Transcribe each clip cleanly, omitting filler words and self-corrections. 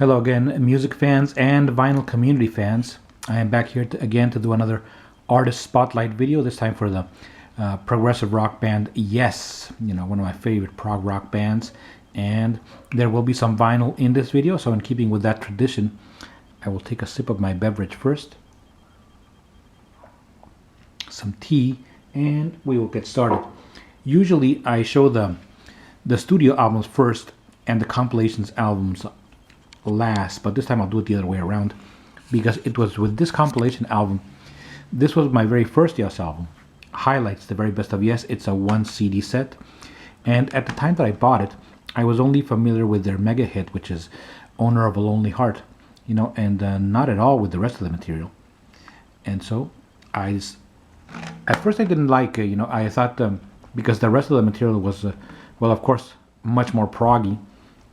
Hello again, music fans and vinyl community fans. I am back here again to do another artist spotlight video, this time for the progressive rock band Yes, one of my favorite prog rock bands. And there will be some vinyl in this video, so in keeping with that tradition, I will take a sip of my beverage first. Some tea, and we will get started. Usually I show the studio albums first and the compilations albums last, but this time I'll do it the other way around, because it was with this compilation album. This was my very first Yes album, Highlights, the very best of Yes. It's a 1 CD set, and at the time that I bought it, I was only familiar with their mega hit, which is Owner of a Lonely Heart, and not at all with the rest of the material. And so at first I didn't like it. I thought because the rest of the material was well, of course, much more proggy,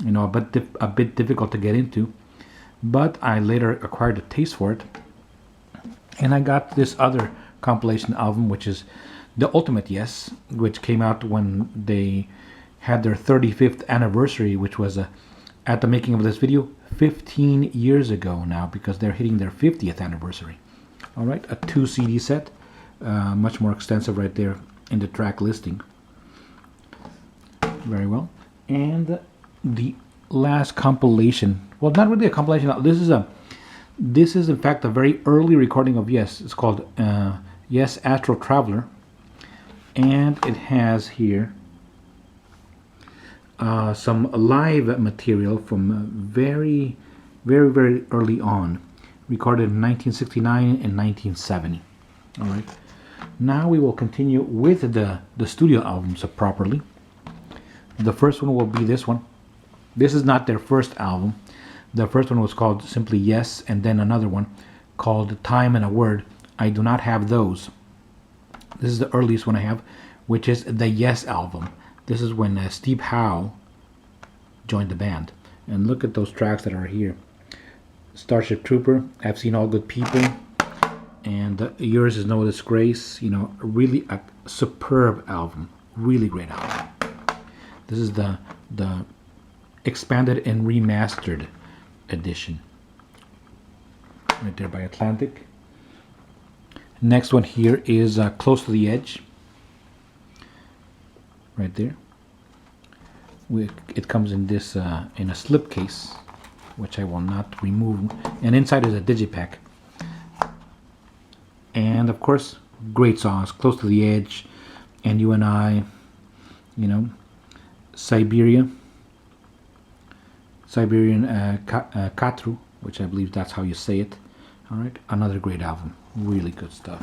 a bit difficult to get into, but I later acquired a taste for it, and I got this other compilation album, which is The Ultimate Yes, which came out when they had their 35th anniversary, which was at the making of this video 15 years ago now, because they're hitting their 50th anniversary. All right, a 2 CD set, much more extensive right there in the track listing. Very well. And the last compilation, well, not really a compilation, this is in fact a very early recording of Yes. It's called Yes, Astro Traveler, and it has here some live material from very early on, recorded in 1969 and 1970. All right, now we will continue with the studio albums properly. The first one will be this one. This is not their first album. The first one was called simply Yes, and then another one called Time and a Word. I do not have those. This is the earliest one I have, which is the Yes album. This is when Steve Howe joined the band. And look at those tracks that are here. Starship Trooper, I've Seen All Good People, and Yours Is No Disgrace. Really a superb album. Really great album. This is the expanded and remastered edition, right there by Atlantic. Next one here is Close to the Edge, right there. It comes in this in a slipcase, which I will not remove, and inside is a digipack. And of course, great songs: Close to the Edge, and You and I, Siberian Katru, which I believe that's how you say it. All right, another great album, really good stuff.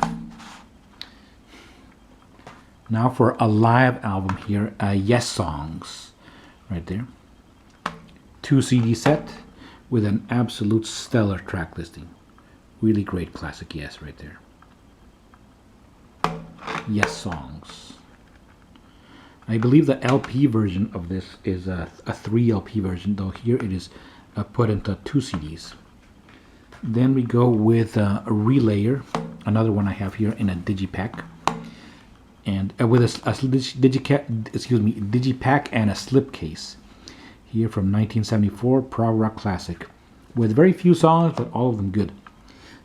Now for a live album here, Yes Songs, right there. 2 CD set with an absolute stellar track listing. Really great classic Yes right there. Yes Songs. I believe the LP version of this is a 3 LP version, though here it is put into 2 CDs. Then we go with a Relayer, another one I have here in a digipack, and with a digipack and a slipcase here from 1974, prog rock classic, with very few songs, but all of them good.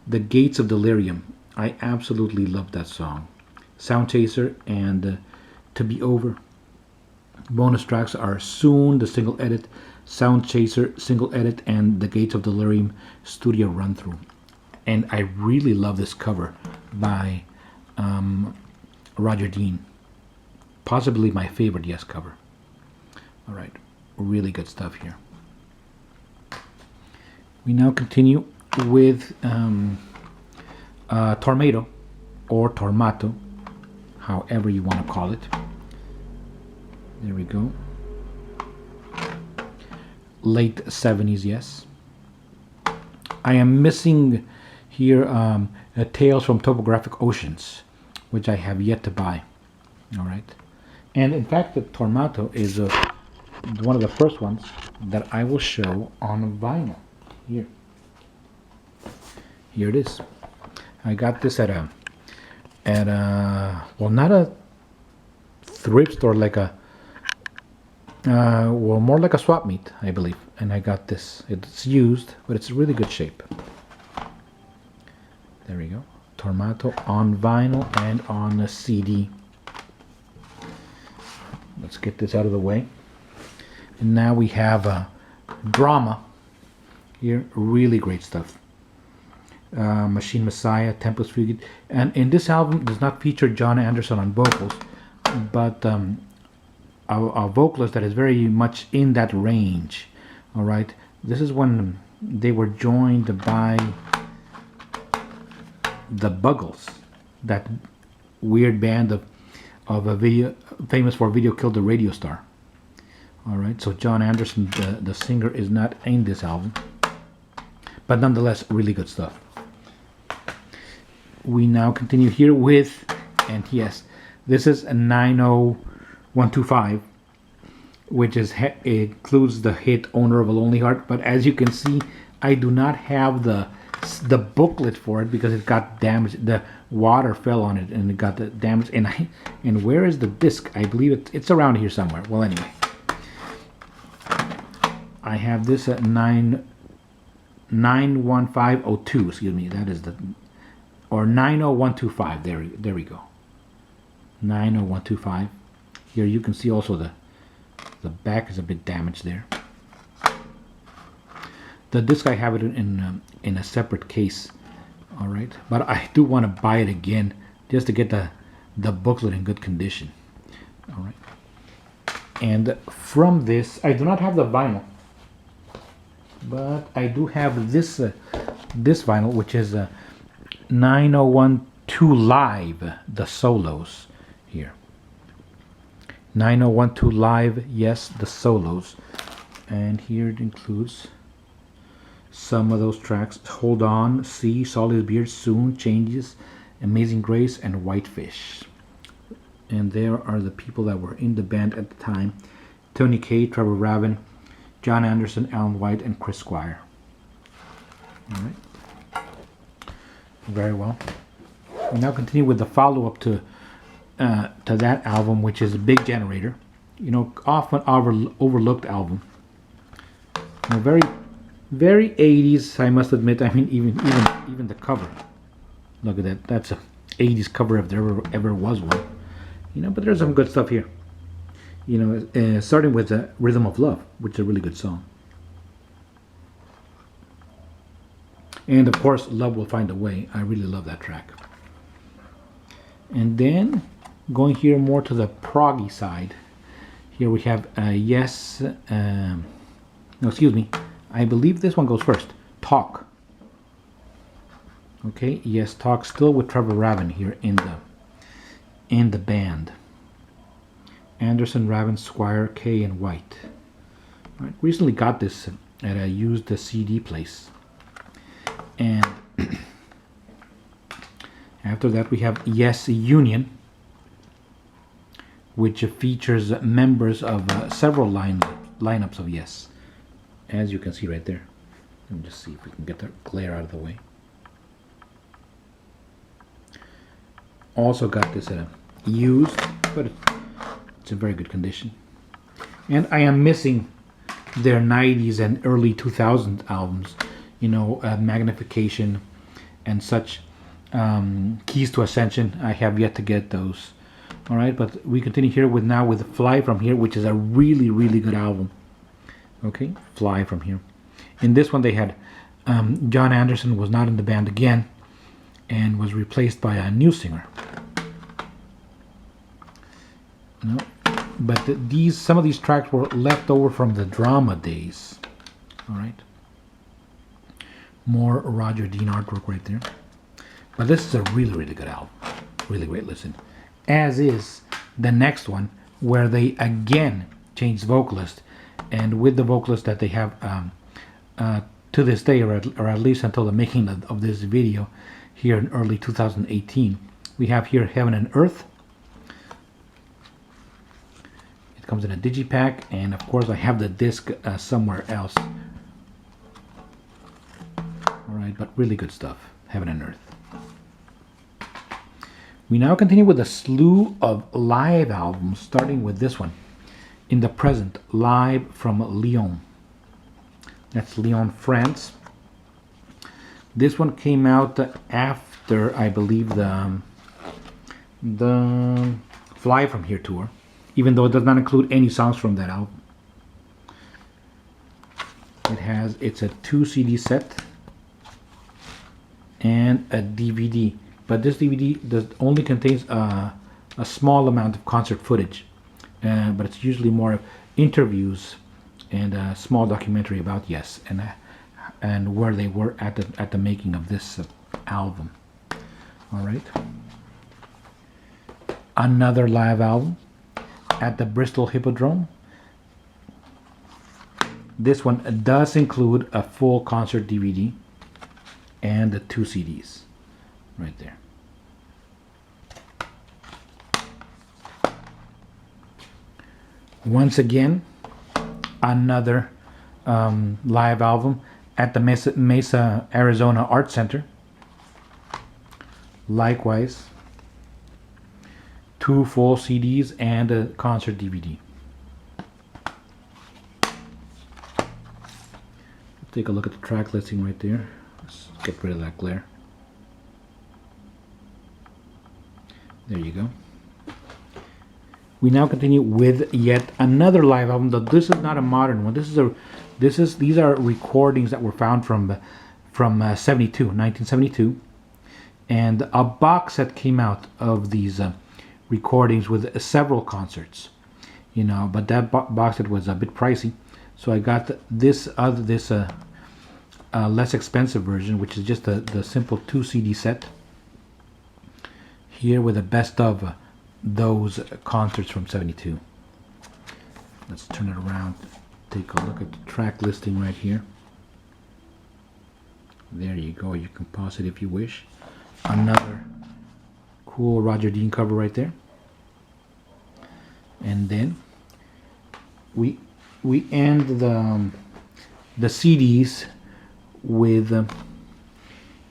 The Gates of Delirium, I absolutely love that song. Sound Chaser and To Be Over. Bonus tracks are Soon, the single edit, Sound Chaser single edit, and The Gates of Delirium studio run through. And I really love this cover by Roger Dean. Possibly my favorite Yes cover. All right, really good stuff here. We now continue with Tormato, or Tormato, however you want to call it. There we go. Late 70s Yes. I am missing here Tales from Topographic Oceans, which I have yet to buy. All right. And in fact, the Tormato is one of the first ones that I will show on vinyl. Here it is. I got this at a well, not a thrift store, like a Well, more like a swap meet, I believe. And I got this. It's used, but it's really good shape. There we go. Tormato on vinyl and on a CD. Let's get this out of the way. And now we have a drama here. Really great stuff. Machine Messiah, Tempest Fugue. And in this album, does not feature John Anderson on vocals, but a vocalist that is very much in that range. All right, this is when they were joined by the Buggles, that weird band of a video famous for Video Killed the Radio Star. All right, so John Anderson, the singer, is not in this album, but nonetheless, really good stuff. We now continue here with, and yes, this is a 90125, which includes the hit "Owner of a Lonely Heart." But as you can see, I do not have the booklet for it because it got damaged. The water fell on it and it got the damage. And where is the disc? I believe it's around here somewhere. Well, anyway, I have this at 91502. Excuse me, that is the, or 90125. There we go. 90125. Here you can see also the back is a bit damaged there. The disc, I have it in a separate case. All right, but I do want to buy it again just to get the booklet in good condition. All right, and from this, I do not have the vinyl, but I do have this vinyl, which is a 9012 Live, the solos here. 9012 Live, yes, the solos, and here it includes some of those tracks: Hold On, See, Solid Beard, Soon, Changes, Amazing Grace, and Whitefish. And there are the people that were in the band at the time: Tony Kaye, Trevor Rabin, John Anderson, Alan White, and Chris Squire. All right, very well. We now continue with the follow-up to that album, which is Big Generator. You know, often overlooked album. You know, very 80s, I must admit. I mean, even the cover. Look at that. That's a 80s cover if there ever was one. You know, but there's some good stuff here. You know, starting with Rhythm of Love, which is a really good song. And of course, Love Will Find a Way. I really love that track. And then going here more to the proggy side. Here we have Yes. No, excuse me. I believe this one goes first. Talk. Okay, Yes, Talk, still with Trevor Rabin here in the band. Anderson, Rabin, Squire, Kaye, and White. All right, recently got this at a used CD place. And after that we have Yes, Union, which features members of several lineups of Yes, as you can see right there. Let me just see if we can get the glare out of the way. Also got this at a used, but it's in very good condition. And I am missing their 90s and early 2000s albums, you know, Magnification and such. Keys to Ascension, I have yet to get those. All right, but we continue here with Fly From Here, which is a really good album. Okay, Fly From Here. In this one they had John Anderson was not in the band again and was replaced by a new singer. No, but some of these tracks were left over from the drama days. All right, more Roger Dean artwork right there. But this is a really good album. Really great listen. As is the next one, where they again changed vocalist, and with the vocalist that they have to this day, or at least until the making of this video here in early 2018, we have here Heaven and Earth. It comes in a digipack, and of course I have the disc somewhere else. All right, but really good stuff. Heaven and Earth. We now continue with a slew of live albums, starting with this one. in the present, live from Lyon. That's Lyon, France. This one came out after, I believe, the Fly From Here tour, even though it does not include any songs from that album. It's a 2 CD set and a DVD, but this DVD only contains a small amount of concert footage, but it's usually more of interviews and a small documentary about Yes and where they were at the making of this album. All right, another live album at the Bristol Hippodrome. This one does include a full concert DVD and the 2 CDs right there. Once again, another live album at the Mesa Arizona Art Center. Likewise, 2 full CDs and a concert DVD. Take a look at the track listing right there. Let's get rid of that glare. There you go. We now continue with yet another live album. Though this is not a modern one. These are recordings that were found from 1972, and a box set came out of these recordings with several concerts. You know, but that box set was a bit pricey. So I got this less expensive version, which is just the simple 2 CD set. Here with the best of those concerts from '72. Let's turn it around. Take a look at the track listing right here. There you go. You can pause it if you wish. Another cool Roger Dean cover right there. And then we end the CDs with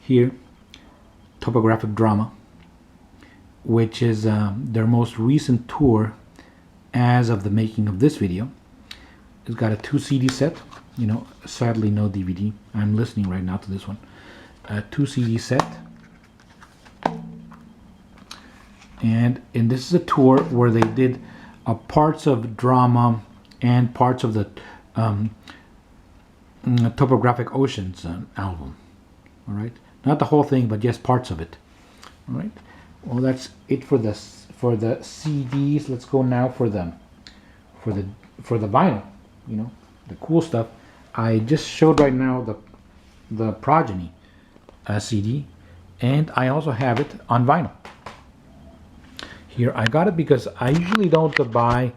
here Topographic Drama, which is their most recent tour as of the making of this video. It's got a 2 CD set, you know, sadly no DVD. I'm listening right now to this one. A 2 CD set, and this is a tour where they did parts of Drama and parts of the Topographic Oceans album. All right, not the whole thing, but just parts of it. All right. Well, that's it for the CDs. Let's go now for the vinyl. You know, the cool stuff. I just showed right now the Progeny CD, and I also have it on vinyl. Here I got it because I usually don't buy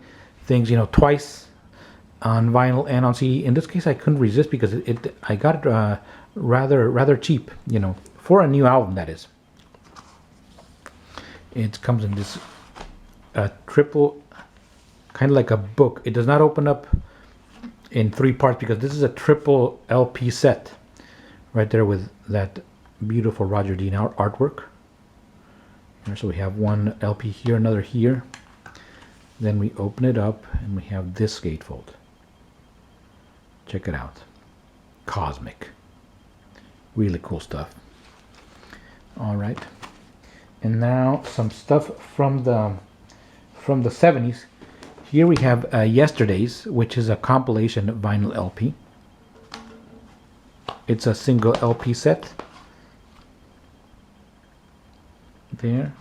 things, you know, twice on vinyl and on CD. In this case, I couldn't resist because I got it rather cheap, you know, for a new album, that is. It comes in this triple, kind of like a book. It does not open up in 3 parts because this is a triple LP set right there with that beautiful Roger Dean artwork. So we have one LP here, another here. Then we open it up and we have this gatefold. Check it out. Cosmic. Really cool stuff. All right. And now some stuff from the 70s. Here we have Yesterday's, which is a compilation vinyl LP. It's a single LP set. There.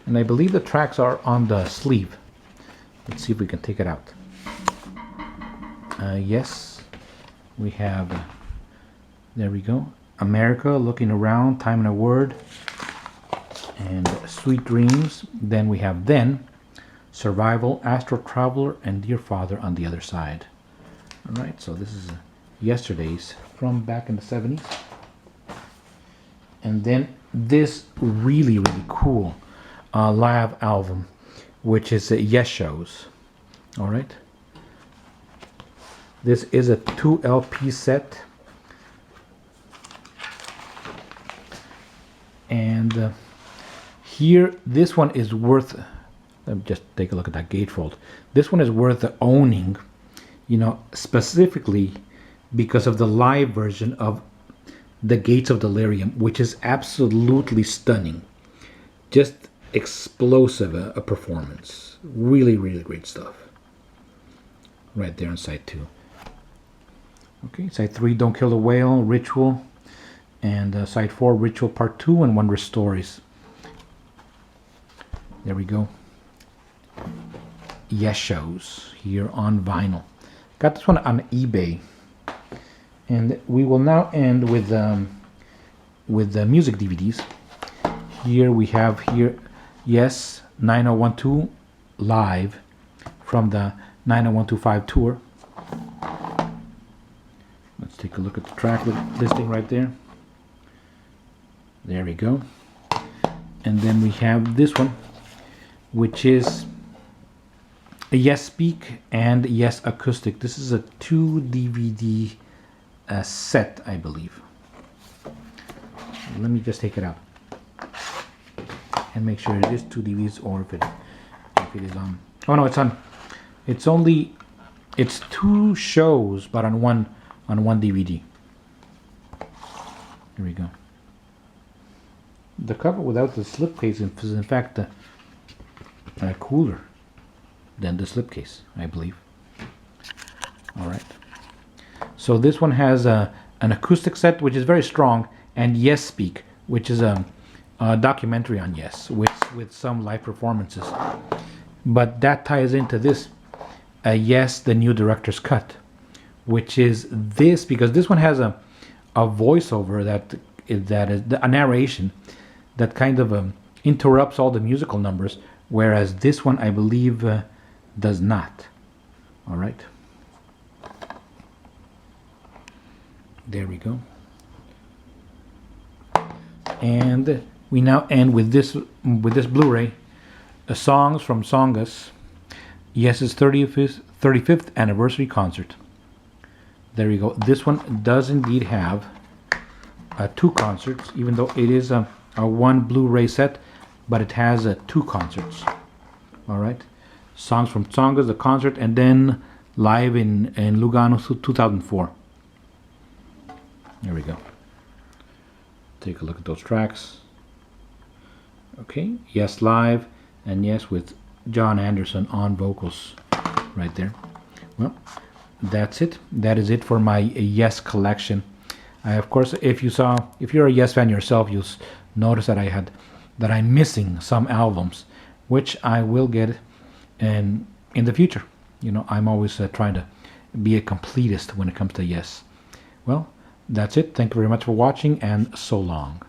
And I believe the tracks are on the sleeve. Let's see if we can take it out. Yes. We have, there we go. America, Looking Around, Time and a Word, and Sweet Dreams. Then we have Survival, Astro Traveler, and Dear Father on the other side. Alright, so this is Yesterday's from back in the 70s. And then this really cool live album, which is Yes Shows. Alright. This is a 2 LP set. And here, this one is worth Let me just take a look at that gatefold. This one is worth owning, you know, specifically because of the live version of The Gates of Delirium, which is absolutely stunning. Just explosive a performance. Really, really great stuff. Right there on side 2. Okay, side 3, Don't Kill the Whale, Ritual. And side 4, Ritual Part 2 and Wondrous Stories. There we go. Yes shows here on vinyl. Got this one on eBay. And we will now end with the music DVDs. Here we have Yes 9012 live from the 90125 tour. Let's take a look at the track listing right there. There we go. And then we have this one, which is a Yes Speak and Yes Acoustic. This is a 2 DVD set, I believe. Let me just take it out and make sure it is 2 DVDs, or if it is on. Oh no, it's on. It's 2 shows, but on one DVD. Here we go. The cover without the slipcase is in fact cooler than the slipcase, I believe. All right. So this one has an acoustic set, which is very strong, and Yes Speak, which is a documentary on Yes, with some live performances. But that ties into this, Yes, the new director's cut, which is this, because this one has a voiceover that is a narration that kind of interrupts all the musical numbers, whereas this one, I believe, does not. All right. There we go. And we now end with this Blu-ray, songs from Tsongas, Yes's 35th anniversary concert. There you go. This one does indeed have 2 concerts, even though it is a 1 Blu-ray set, but it has 2 concerts. All right, songs from Tsongas, the concert, and then live in Lugano 2004. There we go. Take a look at those tracks. Okay, Yes live, and Yes with John Anderson on vocals right there. Well, that's it. That is it for my Yes collection. Of course, if you're a Yes fan yourself, you'll notice that I'm missing some albums, which I will get in the future. You know, I'm always trying to be a completist when it comes to Yes. Well, that's it. Thank you very much for watching, and so long.